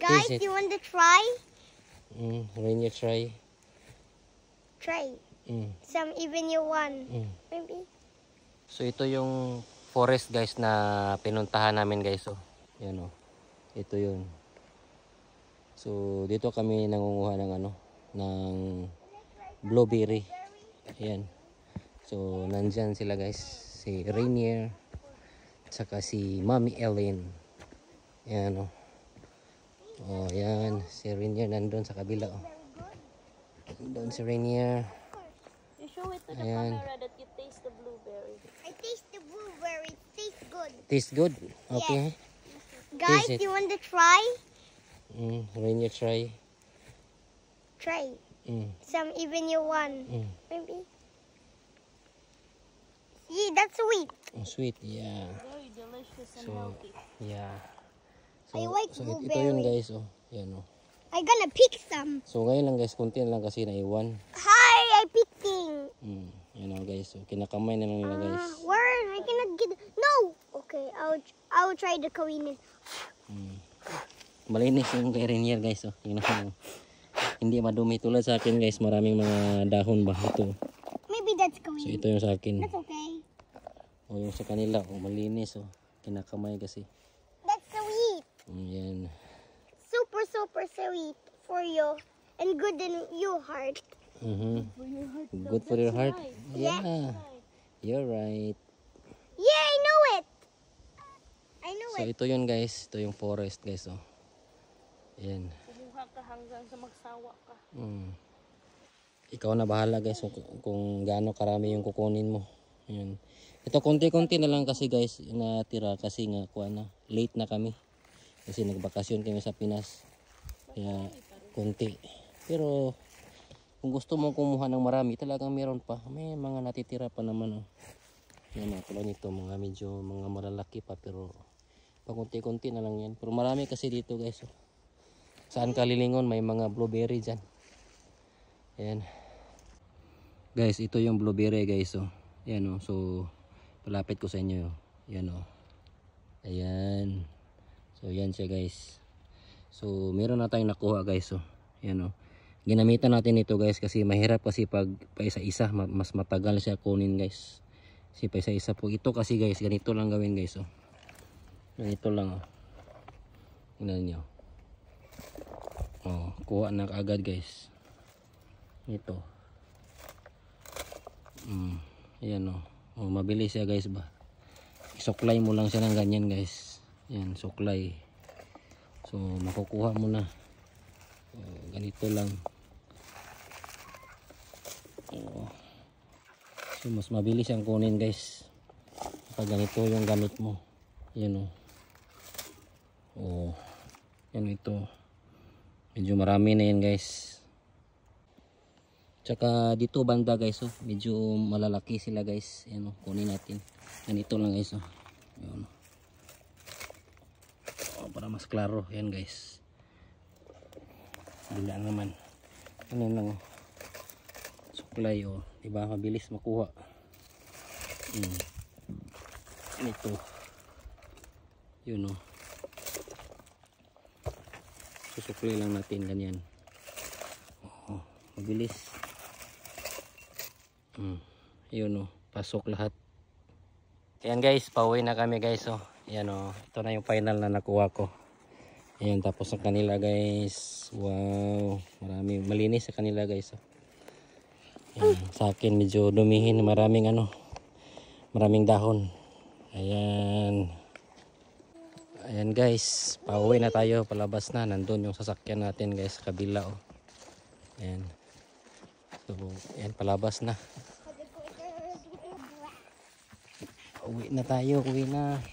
Guys, you want to try? When you try. Try. Some even you want. Maybe. So ito yung forest guys na pinuntahan namin guys. Oh. Yan oh. Ito yun. So dito kami nangunguha ng ng blueberry. Ayan. So nandyan sila guys. Si Rainier. Tsaka si Mommy Ellen. Ayan oh. Oh, yan. Si Rainier nandun sa kabila oh. Nandun si Rainier. You show it to the camera that you taste the blueberry. I taste the blueberry. Tastes good. Tastes good? Okay. Guys, Taste it. you want to try? Rainier try. Try. Some even you want. Maybe. See, that's sweet. Oh, sweet. Yeah. Very delicious and So, healthy. yeah. I like ito yun blueberry. guys oh. Yan oh. I'm gonna pick some. So ngayon lang guys, konti na lang kasi naiwan. Hi, I picking. Yan oh guys. So kinakamay na lang nila guys. Where? I cannot get. No. Okay, I'll try the Korean. Malinis yung kay Rainier guys oh. Yun oh. Hindi madumi tulad sa akin guys. Maraming mga dahon ba ito. Maybe that's So Korean. ito yung sa akin. That's okay. O yung sa kanila oh, malinis oh. Kinakamay kasi. That's sweet. Yan. Super, super sweet for you and good in your heart. Good for your heart. Right. Yeah. You're right. Yeah, I know it. I know So it. ito yun guys. Ito yung forest guys oh. Yan. Kumuha ka hanggang sa magsawa ka. Ikaw na bahala guys kung gaano karami yung kukunin mo. Yan. Ito konti-konti na lang kasi guys natira kasi nga late na kami. Kasi nagbakasyon kami sa Pinas. Kaya konti. Pero kung gusto mo kumuha ng marami talagang meron pa. May mga natitira pa naman oh. Yan oh, tulad nito mga medyo mga malalaki pa pero pakunti-kunti na lang yan. Pero marami kasi dito guys oh. Saan ka lilingon may mga blueberry dyan. Ayan. Guys, ito yung blueberry guys oh. Ayan oh. So palapit ko sa inyo oh. Ayan oh. Ayan. So yan siya guys. So meron na tayong nakuha guys oh. Ayan oh. Ginamitan natin ito guys kasi mahirap kasi pag paisa-isa mas matagal siya kunin guys. Kasi paisa-isa po ito kasi guys ganito lang gawin guys oh. Ganito lang oh. Tingnan niyo. Oh, kuha na agad guys. Ito. Ayan oh. Oh, mabilis siya guys ba. Isuklay mo lang siya ng ganyan guys. Ayan, suklay. So makukuha mo na. Oh, ganito lang. Oh. So mas mabilis ang kunin guys. Pag ganito yung gamit mo. Ayan oh. Oh. Yan ito. Medyo marami na yan guys. Tsaka dito banda guys oh. Medyo malalaki sila guys. Ayan oh. Kunin natin. Ganito lang guys oh. Ayan oh. Oh, para mas klaro. Ayan guys. Bila naman. Ano lang oh. Suklay oh. Diba mabilis makuha. Ito. Yun oh. Susuklay lang natin ganyan. Oh, mabilis. Yun oh. Pasok lahat. Ayan guys. Pauwi na kami guys oh. Ayan oh. Ito na yung final na nakuha ko. Ayan. Tapos sa kanila guys. Wow. Marami. Malinis sa kanila guys oh. Ayan, sa akin medyo dumihin, maraming maraming dahon. Ayan. Ayan guys, pauwi na tayo, palabas na. Nandun yung sasakyan natin guys sa kabila oh. Ayan. So, ayan, palabas na. Uwi na tayo, uwi na.